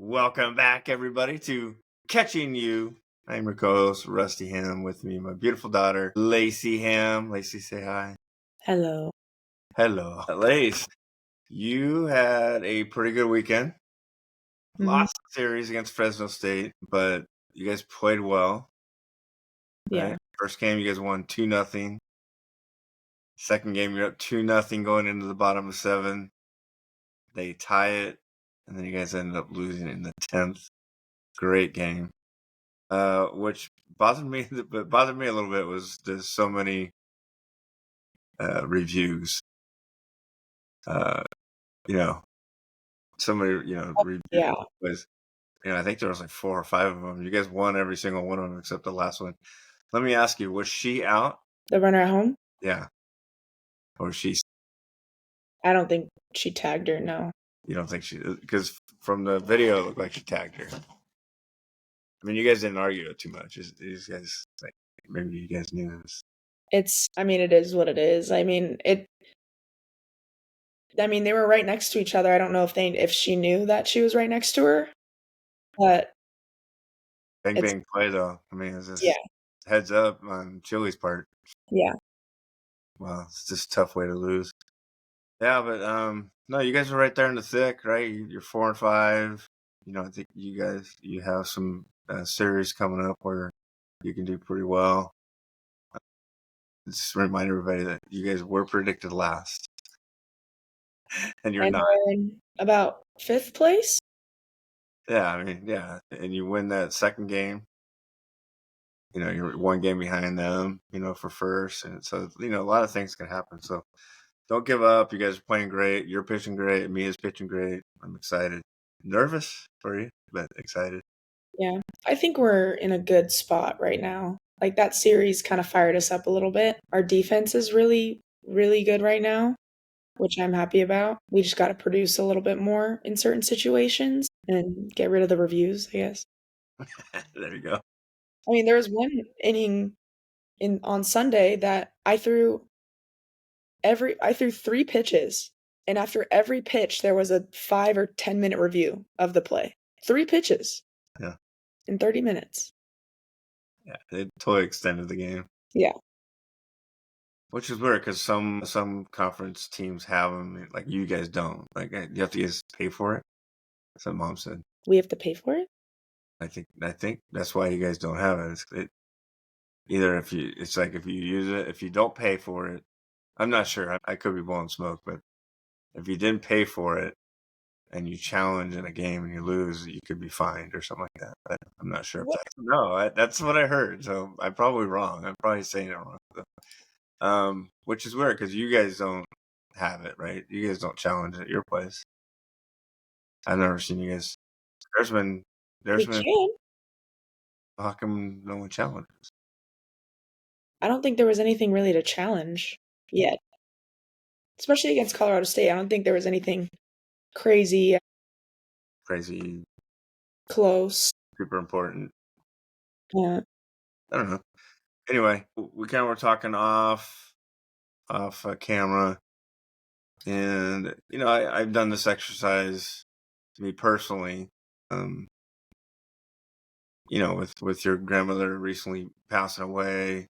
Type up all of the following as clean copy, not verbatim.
Welcome back, everybody, to Catching You. I'm your co-host, Rusty Ham. With me, my beautiful daughter, Lacie Ham. Lacie, say hi. Hello. Hello. Lace, you had a pretty good weekend. Lost the series against Fresno State, but you guys played well. Yeah. Right? First game, you guys won 2-0. Second game, you're up 2-0 going into the bottom of 7. They tie it, and then you guys ended up losing in the 10th. Great game. Which bothered me, but bothered me a little bit was there's so many reviews. So many reviews. Yeah. Was I think there was like 4 or 5 of them. You guys won every single one of them except the last one. Let me ask you, was she out? The runner at home? Yeah. Or she? I don't think she tagged her. No. You don't think she? Because from the video, it looked like she tagged her. I mean, you guys didn't argue it too much. These guys, like, maybe you guys knew this. It is what it is. They were right next to each other. I don't know if she knew that she was right next to her, but Bang play though. I mean, it's just yeah. heads up on Chili's part. Yeah. Well, it's just a tough way to lose. Yeah, but no, you guys are right there in the thick, right? You're 4-5. I think you have some series coming up where you can do pretty well. Just remind everybody that you guys were predicted last, and you're not. We're in about 5th place. Yeah, I mean, yeah, and you win that second game. You're 1 game behind them. For first, and so a lot of things can happen. So don't give up. You guys are playing great. You're pitching great. Mia's pitching great. I'm excited. Nervous for you, but excited. Yeah. I think we're in a good spot right now. Like, that series kind of fired us up a little bit. Our defense is really, really good right now, which I'm happy about. We just got to produce a little bit more in certain situations and get rid of the reviews, I guess. There you go. I mean, there was one inning on Sunday that I threw 3 pitches, and after every pitch there was a 5 or 10 minute review of the play. 3 pitches. Yeah. In 30 minutes. Yeah, it totally extended the game. Yeah. Which is weird because some conference teams have them, like you guys don't. Like you have to just pay for it. That's what Mom said. We have to pay for it? I think that's why you guys don't have it. Either if you use it, if you don't pay for it, I'm not sure. I could be blowing smoke, but if you didn't pay for it and you challenge in a game and you lose, you could be fined or something like that. But I'm not sure if that's what I heard. So I'm probably wrong. I'm probably saying it wrong. So, which is weird because you guys don't have it, right? You guys don't challenge at your place. I've never seen you guys. There's been. How come no one challenges? I don't think there was anything really to challenge yet. Especially against Colorado State. I don't think there was anything crazy close. Super important. Yeah. I don't know. Anyway, we kind of were talking off camera, and I've done this exercise to me personally. With your grandmother recently passing away,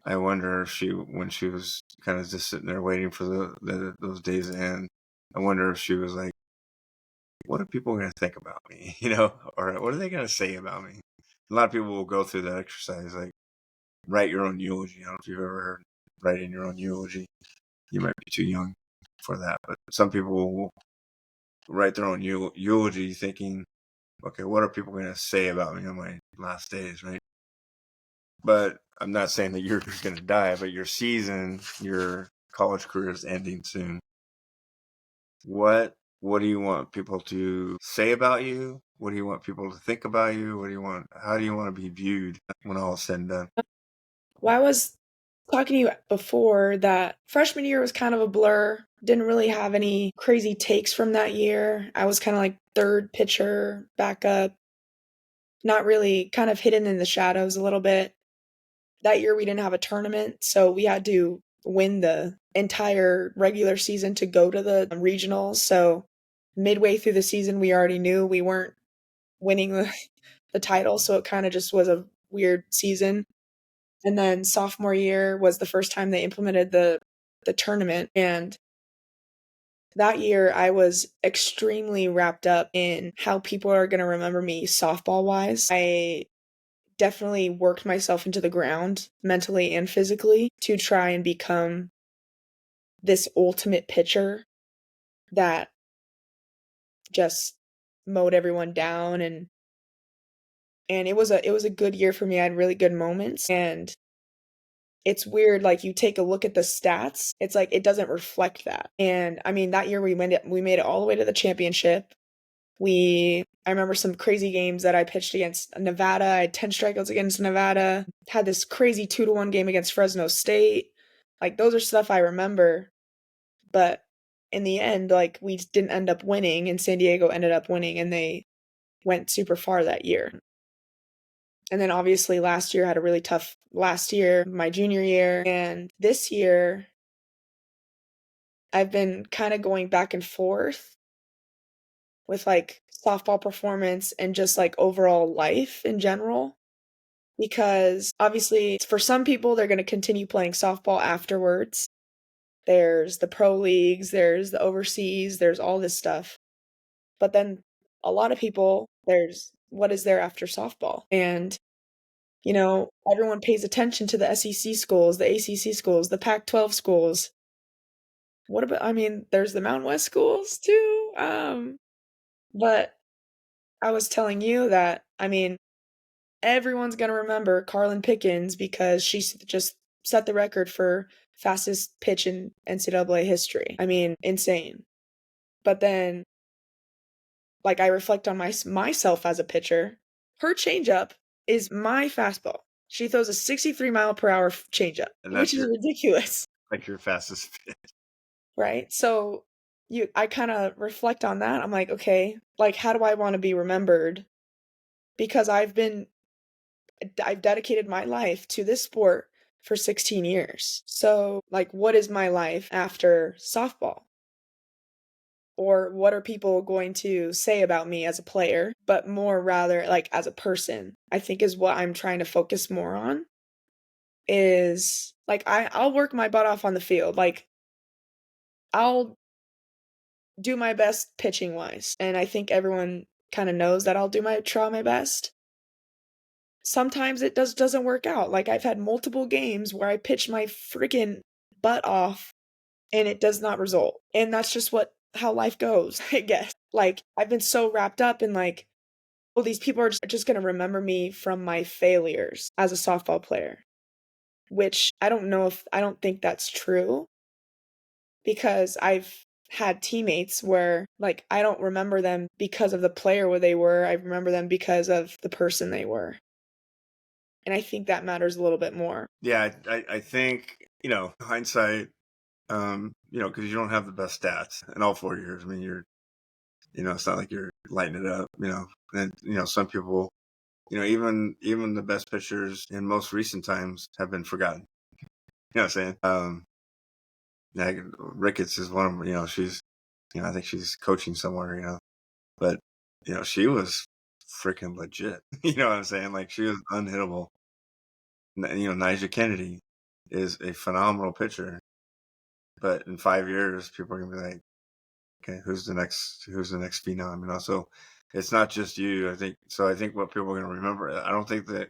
I wonder if when she was kind of just sitting there waiting for those days to end, I wonder if she was like, what are people going to think about me? Or what are they going to say about me? A lot of people will go through that exercise, like write your own eulogy. I don't know if you've ever heard writing your own eulogy. You might be too young for that, but some people will write their own eulogy thinking, okay, what are people going to say about me on my last days, right? But I'm not saying that you're going to die, but your college career is ending soon. What do you want people to say about you? What do you want people to think about you? How do you want to be viewed when all is said and done? Well, I was talking to you before that freshman year was kind of a blur. Didn't really have any crazy takes from that year. I was kind of like third pitcher, backup. Not really, kind of hidden in the shadows a little bit. That year we didn't have a tournament, so we had to win the entire regular season to go to the regionals. So midway through the season, we already knew we weren't winning the title, so it kind of just was a weird season. And then sophomore year was the first time they implemented the tournament, and that year I was extremely wrapped up in how people are going to remember me softball wise. I definitely worked myself into the ground mentally and physically to try and become this ultimate pitcher that just mowed everyone down, and it was a good year for me. I had really good moments, and it's weird, like, you take a look at the stats, it's like it doesn't reflect that. And I mean, that year we made it all the way to the championship. I remember some crazy games that I pitched against Nevada. I had 10 strikeouts against Nevada. Had this crazy 2-1 game against Fresno State. Like, those are stuff I remember. But in the end, like, we didn't end up winning, and San Diego ended up winning, and they went super far that year. And then obviously last year I had a really tough last year, my junior year. And this year, I've been kind of going back and forth with like softball performance and just like overall life in general. Because obviously, for some people, they're going to continue playing softball afterwards. There's the pro leagues, there's the overseas, there's all this stuff. But then a lot of people, there's what is there after softball? And everyone pays attention to the SEC schools, the ACC schools, the Pac-12 schools. What about, I mean, there's the Mountain West schools too. But I was telling you that, I mean, everyone's going to remember Carlin Pickens because she just set the record for fastest pitch in NCAA history. I mean, insane. But then, like, I reflect on myself as a pitcher. Her changeup is my fastball. She throws a 63-mile-per-hour changeup, which is ridiculous. Like your fastest pitch. Right? So I kind of reflect on that. I'm like, okay, like, how do I want to be remembered? Because I've dedicated my life to this sport for 16 years. So, like, what is my life after softball? Or what are people going to say about me as a player, but more rather like as a person, I think is what I'm trying to focus more on. Is like I'll work my butt off on the field. Like, I'll do my best pitching wise. And I think everyone kind of knows that I'll try my best. Sometimes it doesn't work out. Like, I've had multiple games where I pitch my freaking butt off and it does not result. And that's just how life goes, I guess. Like, I've been so wrapped up in like, oh, these people are just going to remember me from my failures as a softball player, which I don't think that's true, because I've had teammates where like I don't remember them because of the player where they were. I remember them because of the person they were. And I think that matters a little bit more. Yeah, I think, hindsight, because you don't have the best stats in all 4 years. I mean, it's not like you're lighting it up, and, some people, even the best pitchers in most recent times have been forgotten. You know what I'm saying? Yeah, Ricketts is one of them, she's, I think she's coaching somewhere, but, she was freaking legit. You know what I'm saying? Like, she was unhittable. Nyjah Kennedy is a phenomenal pitcher, but in 5 years, people are gonna be like, okay, who's the next phenom? So it's not just you. I think what people are gonna remember. I don't think that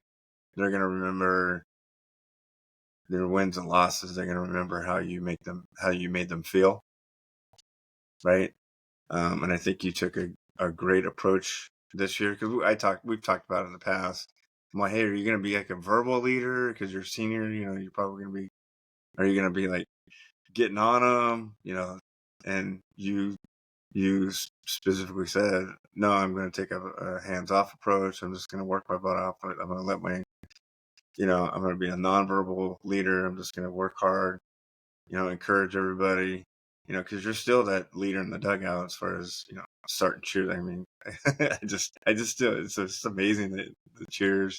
they're gonna remember their wins and losses. They're gonna remember how you made them feel, right? And I think you took a great approach this year, because we've talked about it in the past. I'm like, hey, are you gonna be like a verbal leader because you're a senior? You're probably gonna be. Are you gonna be like getting on them? And you specifically said, no, I'm going to take a hands-off approach. I'm just going to work my butt off. I'm going to let I'm going to be a nonverbal leader. I'm just going to work hard, encourage everybody, because you're still that leader in the dugout as far as, starting cheers. I mean, I just still, it's just amazing that the cheers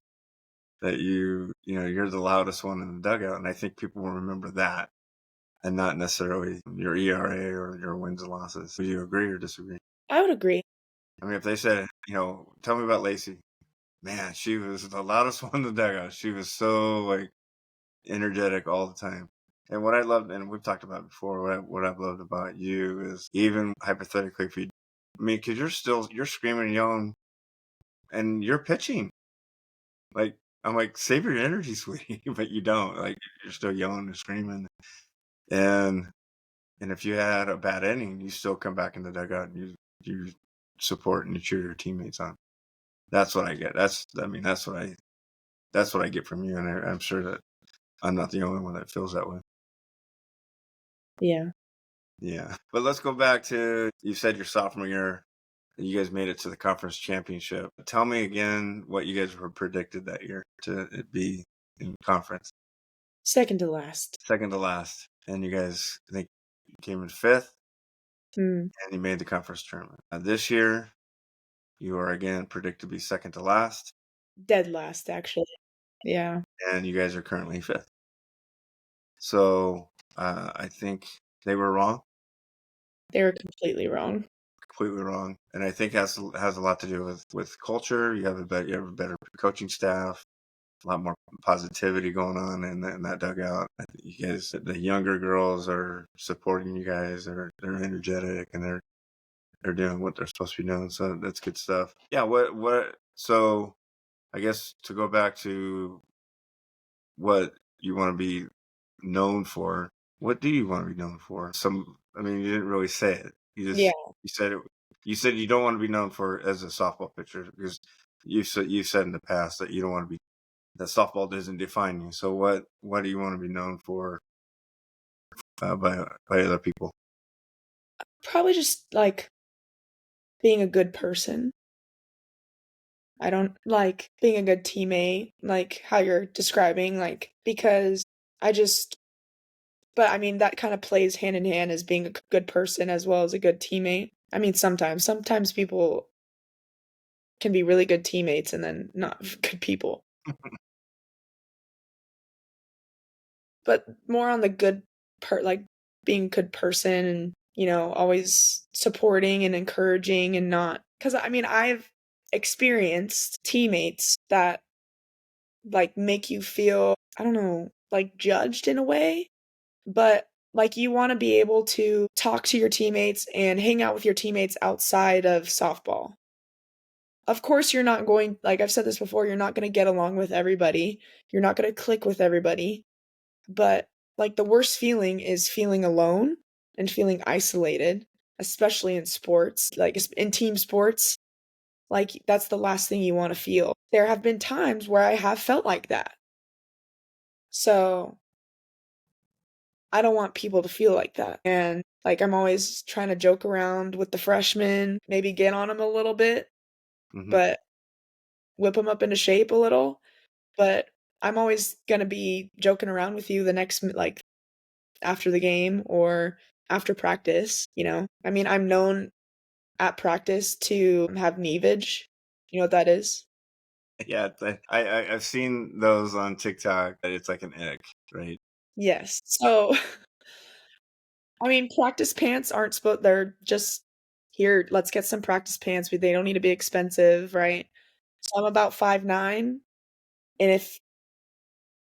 that you're the loudest one in the dugout. And I think people will remember that, and not necessarily your ERA or your wins and losses. Would you agree or disagree? I would agree. I mean, if they said, tell me about Lacie, man, she was the loudest one in the dugout. She was so like energetic all the time. And what I loved, and we've talked about it before, what I've loved about you is even hypothetically, if you, I mean, because you're screaming and yelling, and you're pitching. Like I'm like, save your energy, sweetie, but you don't. Like you're still yelling and screaming, and if you had a bad inning, you still come back in the dugout and you support and you cheer your teammates on. That's what I get. That's what I get from you, and I'm sure that I'm not the only one that feels that way. Yeah. Yeah. But let's go back to, you said your sophomore year, you guys made it to the conference championship. Tell me again what you guys were predicted that year to be in conference. Second to last. Second to last. And you guys, I think, came in fifth, and you made the conference tournament. This year, you are again predicted to be second to last. Dead last, actually. Yeah. And you guys are currently fifth. So I think they were wrong. They were completely wrong. Completely wrong. And I think has a lot to do with culture. You have a better coaching staff, a lot more positivity going on in that dugout. I think you guys, the younger girls are supporting you guys. They're energetic and they're doing what they're supposed to be doing. So that's good stuff. Yeah. So I guess to go back to what you want to be known for, what do you want to be known for? I mean, you didn't really say it. You said it. You said you don't want to be known for as a softball pitcher because you said in the past that you don't want to be, that softball doesn't define you. So what do you want to be known for by other people? Probably just like being a good person. I don't like being a good teammate, like how you're describing, like because but I mean that kind of plays hand in hand as being a good person as well as a good teammate. I mean sometimes people can be really good teammates and then not good people. But more on the good like being a good person and, always supporting and encouraging and not, because I mean, I've experienced teammates that like make you feel, I don't know, like judged in a way, but like you want to be able to talk to your teammates and hang out with your teammates outside of softball. Of course, you're not going, like I've said this before, you're not going to get along with everybody. You're not going to click with everybody. But like the worst feeling is feeling alone and feeling isolated, especially in sports, like in team sports. Like that's the last thing you want to feel. There have been times where I have felt like that. So I don't want people to feel like that. And like I'm always trying to joke around with the freshmen, maybe get on them a little bit, but whip them up into shape a little. But I'm always going to be joking around with you the next, like, after the game or after practice, I mean, I'm known at practice to have neavage. You know what that is? Yeah, I've seen those on TikTok. That it's like an ick, right? Yes. So, I mean, practice pants aren't they're just here, let's get some practice pants. They don't need to be expensive, right? So I'm about 5'9", and if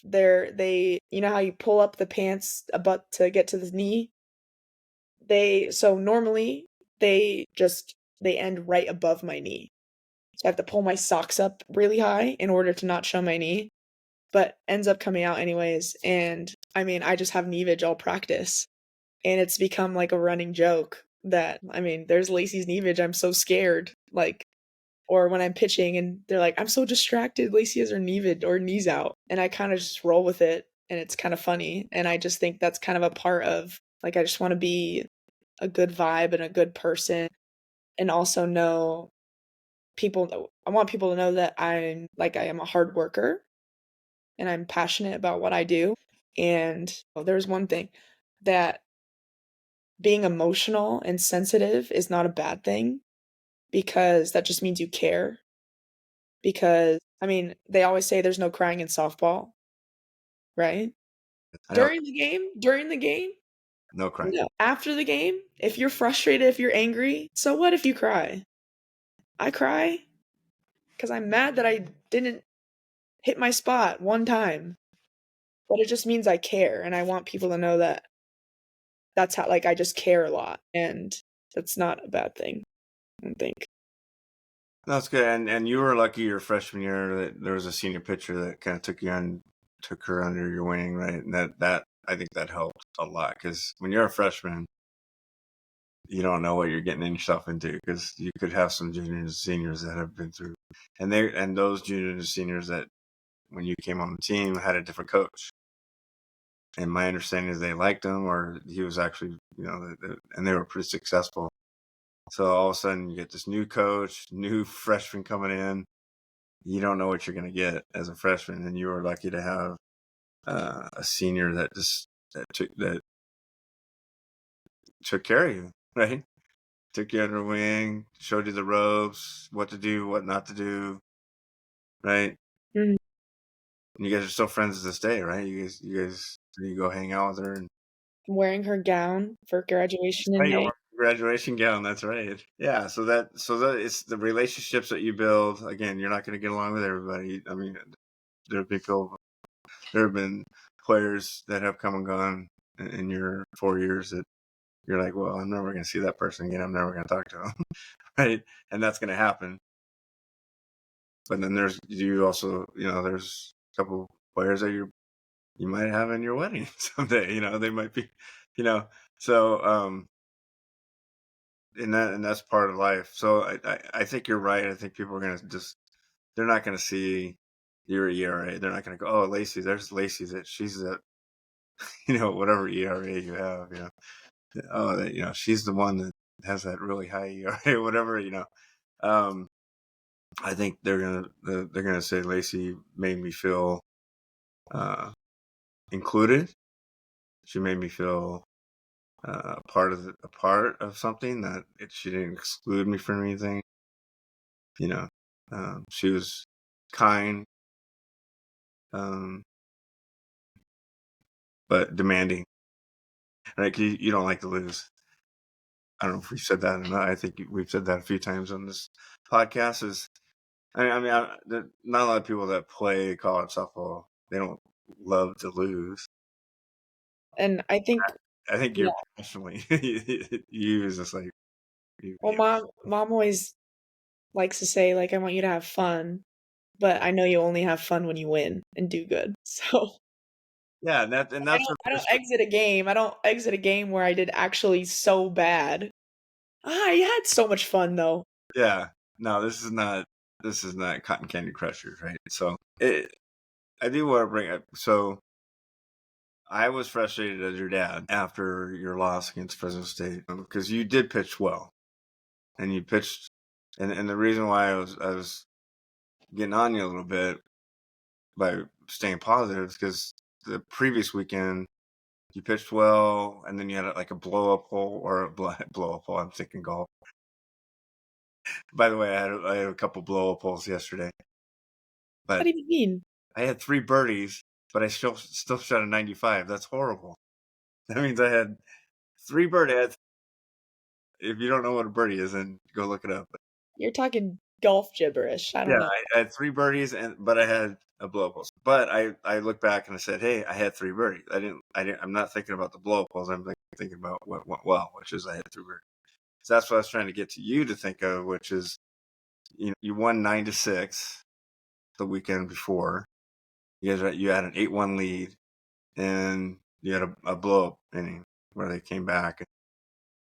you know how you pull up the pants about to get to the knee? So normally they end right above my knee. So I have to pull my socks up really high in order to not show my knee, but ends up coming out anyways. And I mean, I just have neavage all practice. And it's become like a running joke that, I mean, there's Lacey's neavage. I'm so scared. Like, or when I'm pitching and they're like, I'm so distracted. Lacey has her neavage or knees out. And I kind of just roll with it. And it's kind of funny. And I just think that's kind of a part of, like, I just want to be a good vibe and a good person and also know I want people to know that I am a hard worker and I'm passionate about what I do. And there's one thing, that being emotional and sensitive is not a bad thing, because that just means you care. Because I mean, they always say there's no crying in softball, right? During the game, No crying. no. After the game, if you're frustrated, if you're angry, so what if you cry? I cry because I'm mad that I didn't hit my spot one time. But it just means I care, and I want people to know that that's how, like, I just care a lot, and that's not a bad thing, I don't think. That's good. And you were lucky your freshman year that there was a senior pitcher that kind of took her under your wing, right? And that I think that helped a lot because when you're a freshman, you don't know what you're getting yourself into because you could have some juniors and seniors that have been through, and those juniors and seniors that when you came on the team had a different coach. And my understanding is they liked him, or he was actually, and they were pretty successful. So all of a sudden, you get this new coach, new freshman coming in. You don't know what you're going to get as a freshman, and you were lucky to have a senior that took care of you, right? Took you under wing, showed you the ropes, what to do, what not to do, right? Mhm. And you guys are still friends to this day, right? You go hang out with her and I'm wearing her gown for graduation in right, May. graduation gown. That's right. Yeah. So that it's the relationships that you build. Again, you're not going to get along with everybody. I mean, there have been people, there have been players that have come and gone in your 4 years that you're like, well, I'm never going to see that person again. I'm never going to talk to them, right? And that's going to happen. But then there's you also, there's a couple players that you might have in your wedding someday. They might be, you know. So and that's part of life. So I think you're right. I think people are gonna they're not gonna see your ERA. They're not gonna go, oh, Lacie, there's Lacie that she's at whatever ERA you have. Oh, she's the one that has that really high ERA, whatever. Um, I think they're gonna say Lacie made me feel included. She made me feel a part of something that she didn't exclude me from anything. She was kind, um, but demanding. Like you don't like to lose. I don't know if we said that or not. I think we've said that a few times on this podcast. Not a lot of people that play college softball. They don't love to lose. And I think, I think yeah, you're professionally you is just like well, mom always likes to say, like, I want you to have fun, but I know you only have fun when you win and do good. So yeah, and that's what I don't exit a game. I don't exit a game where I did actually so bad. Ah, I had so much fun though. yeah. No, this is not Cotton Candy Crushers, right? So I do want to bring up. So I was frustrated as your dad after your loss against Fresno State because you did pitch well, and you pitched, and the reason why I was getting on you a little bit by staying positive is because the previous weekend you pitched well, and then you had like a blow up hole or a blow up hole. I'm thinking golf. By the way, I had a couple blow up holes yesterday, What but do you mean? I had 3 birdies, but I still shot a 95. That's horrible. That means I had 3 birdies. If you don't know what a birdie is, then go look it up. But You're talking golf gibberish. I don't yeah, know. I had 3 birdies, but I had a blow up hole. But I look back and I said, hey, I had 3 birdies. I'm not thinking about the blow up holes. I'm thinking about what went well, which is I had 3 birdies. So that's what I was trying to get to you to think of, which is you won 9-6 the weekend before. You had an 8-1 lead, and you had a blow up inning where they came back.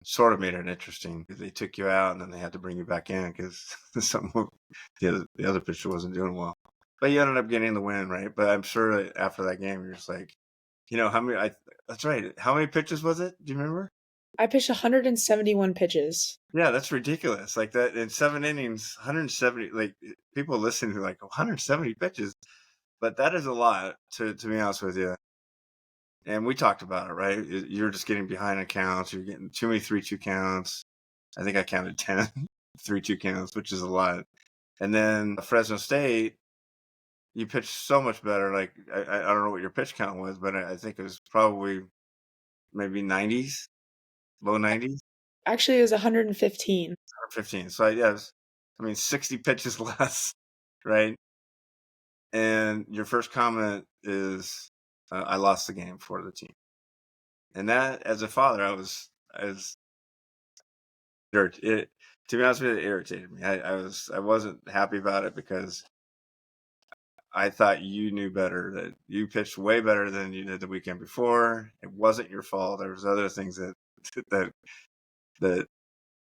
Sort of made it interesting. They took you out, and then they had to bring you back in because the other pitcher wasn't doing well. But you ended up getting the win, right? But I'm sure that after that game, you're just like, how many? That's right. How many pitches was it? Do you remember? I pitched 171 pitches. Yeah, that's ridiculous. Like that in 7 innings, 170. Like people listening to like 170 pitches, but that is a lot to be honest with you. And we talked about it, right? You're just getting behind on counts. You're getting too many 3-2 counts. I think I counted 10 3-2 counts, which is a lot. And then Fresno State, you pitched so much better. Like I don't know what your pitch count was, but I think it was probably maybe 90s, low 90s, Actually, it was 115. 115. So yes. I mean, 60 pitches less, right? And your first comment is, "I lost the game for the team." And that, as a father, I was it. To be honest with you, it irritated me. I wasn't happy about it because I thought you knew better. That you pitched way better than you did the weekend before. It wasn't your fault. There was other things that that that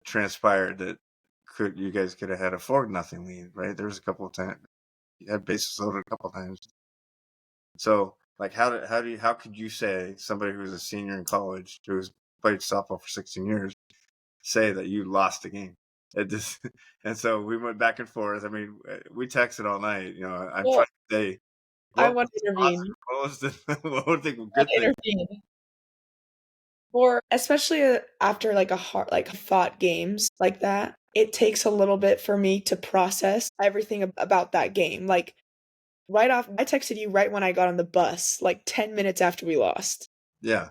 transpired that you guys could have had a 4-0 lead, right? There was a couple of times you had bases loaded a couple of times. So, like, how could you say, somebody who's a senior in college who's played softball for 16 years, say that you lost the game? It just and so we went back and forth. I mean, we texted all night. I'm trying Well, to say I what want was to intervene. positive, what was the what were the I want good to things? intervene. Or especially, after, like, a hard like, fought games like that, it takes a little bit for me to process everything about that game, like, right off I texted you right when I got on the bus, like, 10 minutes after we lost. Yeah,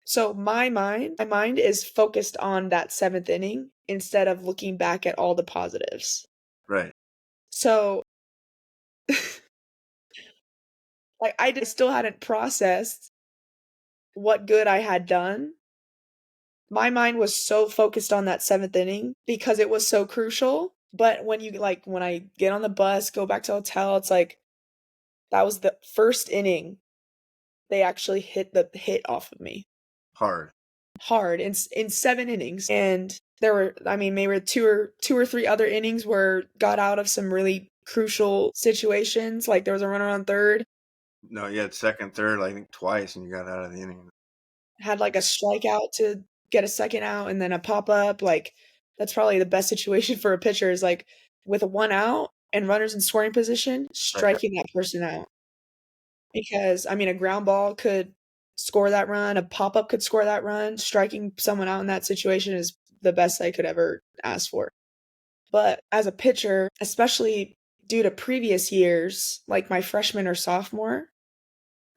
So my mind is focused on that 7th inning instead of looking back at all the positives. right. So, like, I just still hadn't processed what good I had done. My mind was so focused on that 7th inning because it was so crucial, but when I get on the bus, go back to the hotel, it's like, that was the 1st inning they actually hit off of me Hard. hard in 7 innings, and there were, I mean, maybe 2 or 3 other innings where got out of some really crucial situations, like, there was a runner on 3rd, No, you had second, third, I think twice, and you got out of the inning. had, like, a strikeout to get a 2nd out and then a pop-up, like, that's probably the best situation for a pitcher is, like, with a 1 out and runners in scoring position, Strike out. striking that person out. Because, I mean, a ground ball could score that run, a pop-up could score that run, striking someone out in that situation is the best I could ever ask for. But as a pitcher, especially due to previous years, like my freshman or sophomore,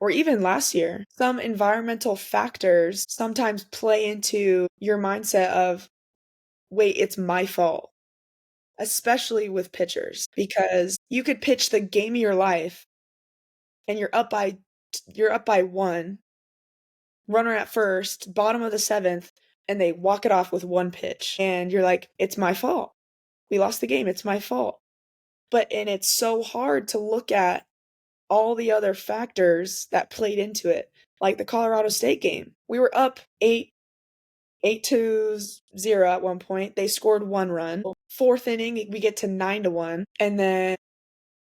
or even last year, some environmental factors sometimes play into your mindset of, wait, it's my fault, especially with pitchers, because you could pitch the game of your life and you're up by 1, runner at first, bottom of the 7th, and they walk it off with 1 pitch. And you're like, it's my fault. We lost the game. It's my fault. And it's so hard to look at all the other factors that played into it. Like the Colorado State game. We were up 8-0 at one point. They scored 1 run. 4th inning, we get to 9-1. And then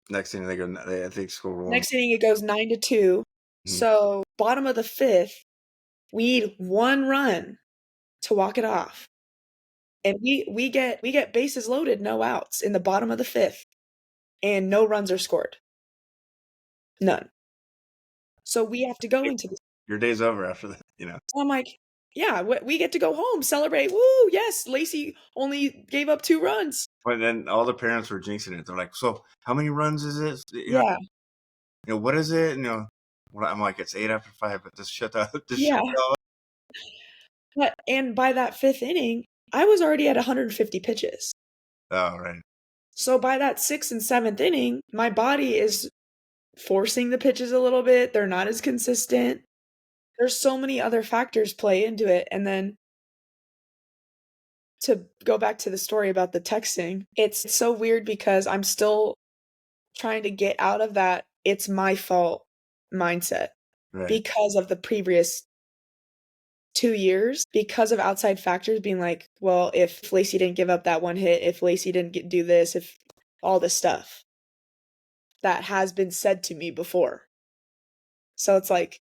Next thing I think scored one. next inning, it goes 9-2. Mhm. So, bottom of the 5th, we need 1 run to walk it off. And we get bases loaded, no outs in the bottom of the 5th, and no runs are scored. None. So we have to go into this. Your day's over after that. So I'm like, yeah, we get to go home, celebrate. Woo, yes, Lacie only gave up 2 runs. But then all the parents were jinxing it. They're like, "So how many runs is it? Yeah, What is it?" Well, I'm like, "It's 8 after 5." But just shut up. Just shut yeah. up. And by that 5th inning, I was already at 150 pitches. Oh, right, So by that 6th and 7th inning, my body is forcing the pitches a little bit. They're not as consistent. There's so many other factors play into it. And then to go back to the story about the texting, it's so weird because I'm still trying to get out of that "it's my fault" mindset right. because of the previous 2 years, because of outside factors being like, "Well, if Lacie didn't give up that 1 hit, if Lacie didn't do this, if all this stuff that has been said to me before." So it's like,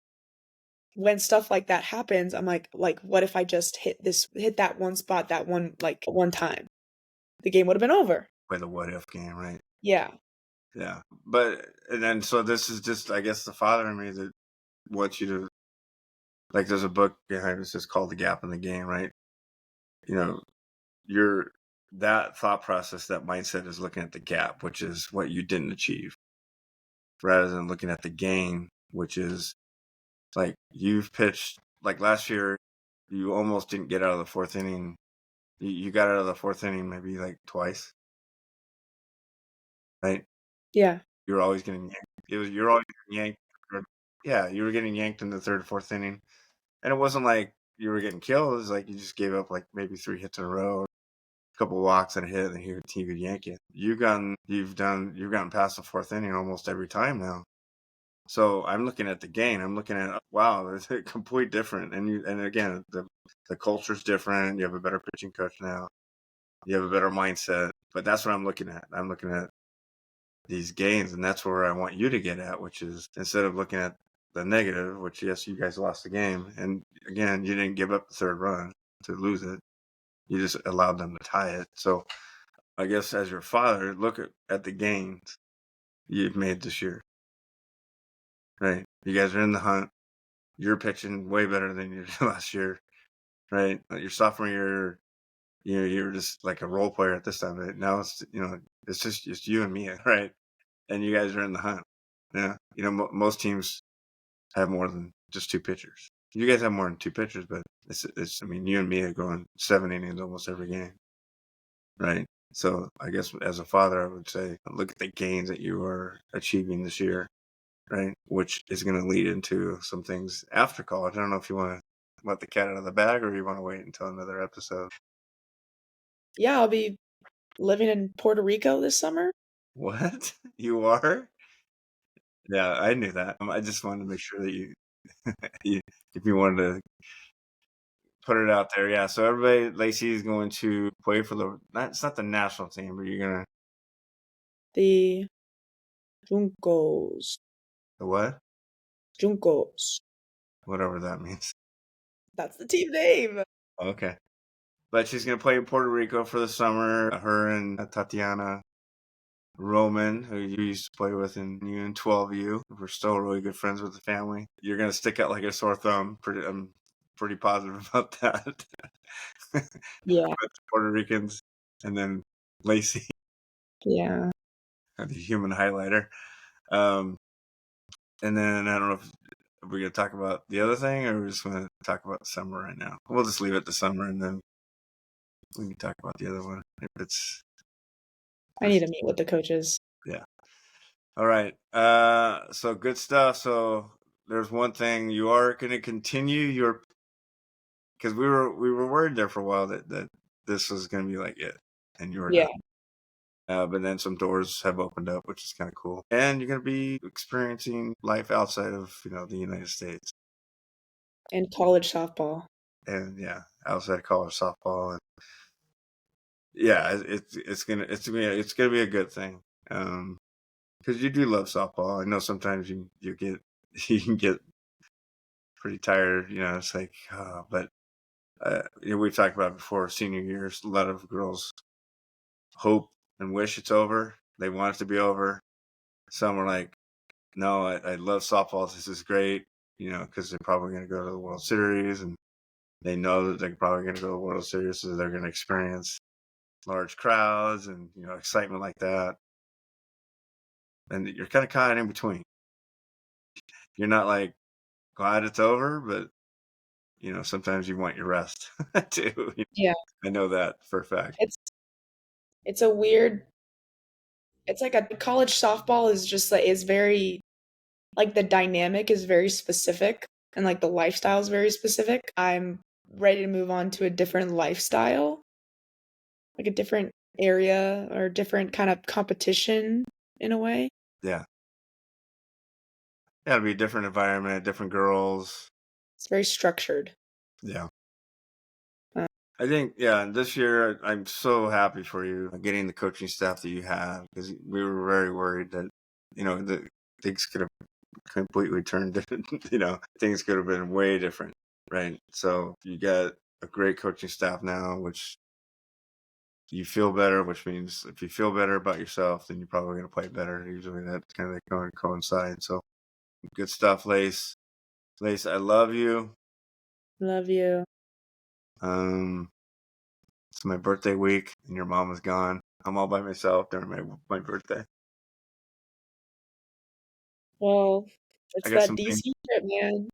when stuff like that happens, I'm like, what if I just hit that one spot, that one, like, one time? The game would have been over. Play the what if game, right? Yeah. Yeah. But and then so this is just, I guess, the father in me that wants you to, like. There's a book behind this. It's called The Gap in the Game, right? You know, your that thought process, that mindset is looking at the gap, which is what you didn't achieve, rather than looking at the gain, which is, like, you've pitched, like, last year. You almost didn't get out of the 4th inning. You got out of the 4th inning maybe like twice, right? Yeah. You were always getting yanked. You're always getting yanked. Yeah, you were getting yanked in the third, fourth inning, and it wasn't like you were getting killed. It was like you just gave up like maybe 3 hits in a row, a couple of walks and a hit, and he would yank you. You've gotten past the fourth inning almost every time now. So I'm looking at the game. I'm looking at, wow, it's complete different. And again, the culture's different. You have a better pitching coach now. You have a better mindset. But that's what I'm looking at. I'm looking at these gains, and that's where I want you to get at, which is instead of looking at the negative, which yes, you guys lost the game, and again, you didn't give up the third run to lose it. You just allowed them to tie it. So I guess as your father, look at the gains you've made this year. Right. You guys are in the hunt. You're pitching way better than you did last year. Right. Your sophomore year, you were just like a role player at this time. Right? Now it's just you and me, right? And you guys are in the hunt. Yeah. Most teams have more than just two pitchers. You guys have more than two pitchers, but I mean, you and me are going 7 innings almost every game. Right. So I guess as a father, I would say, look at the gains that you are achieving this year. Right. Which is going to lead into some things after college. I don't know if you want to let the cat out of the bag or you want to wait until another episode. Yeah, I'll be living in Puerto Rico this summer. What? You are? Yeah, I knew that. I just wanted to make sure that if you wanted to put it out there. Yeah. So everybody, Lacie is going to play for it's not the national team, but you're going to, The Juncos. the what? Juncos. Whatever that means. That's the team name. Okay. But she's going to play in Puerto Rico for the summer. Her and Tatiana Roman, who you used to play with in U12U. We're still really good friends with the family. You're going to stick out like a sore thumb. I'm pretty positive about that. Yeah. With the Puerto Ricans. And then Lacie, Yeah. the human highlighter. And then I don't know if we're going to talk about the other thing or we just want to talk about the summer right now. We'll just leave it the summer and then we can talk about the other one if it's. I need to meet with the coaches. Yeah. All right. So good stuff. So there's one thing you are going to continue because we were worried there for a while that this was going to be like it, and you were Yeah. not. But then some doors have opened up, which is kind of cool, and you're going to be experiencing life outside of the United States And college softball. and yeah, outside college softball, and yeah, it's gonna be a good thing. Because you do love softball. I know sometimes you get you can get pretty tired. It's like, but we've talked about it before. Senior years, a lot of girls hope and wish it's over. They want it to be over. Some are like, no, I love softball. This is great. Because they're probably going to go to the World Series, and they know that they're probably going to go to the World Series, so they're going to experience large crowds and excitement like that. And you're kind of caught in between. You're not like glad it's over, but sometimes you want your rest too. Yeah. I know that for a fact. It's a weird. It's like a college softball is just like is very like the dynamic is very specific and like the lifestyle is very specific. I'm ready to move on to a different lifestyle, like a different area or different kind of competition in a way. Yeah. Yeah, it'll be a different environment, different girls. It's very structured. Yeah. Uh, I think, yeah, this year I'm so happy for you getting the coaching staff that you have because we were very worried that, that things could have completely turned different, things could have been way different, right? So you got a great coaching staff now, which you feel better, which means if you feel better about yourself, then you're probably going to play better. Usually that's kind of going to coincide. So good stuff, Lace. Lace, I love you. Love you. It's my birthday week and your mom is gone. I'm all by myself during my birthday. Well, I it's got that some things. DC trip, man.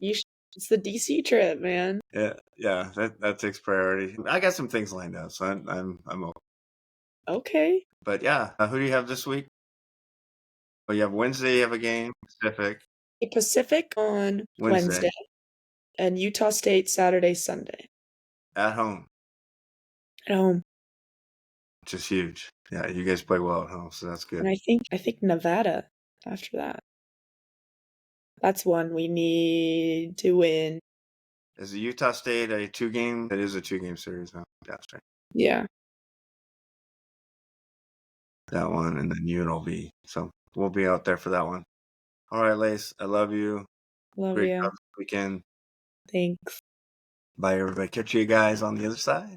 It's the DC trip, man. Yeah, that takes priority. I got some things lined up, so I'm okay. Okay. But yeah, who do you have this week? Oh, you have Wednesday. You have a game, Pacific. Pacific on Wednesday Wednesday, and Utah State Saturday, Sunday. at home, At home. which is huge. Yeah, you guys play well at home, so that's good. And I think Nevada after that. That's one we need to win. Is the Utah State a 2-game? It is a 2-game series now. That's right. Yeah. That one, and then UNLV. So we'll be out there for that one. All right, Lace, I love you. Love Great you. job this weekend. Thanks. Bye, everybody. Catch you guys on the other side.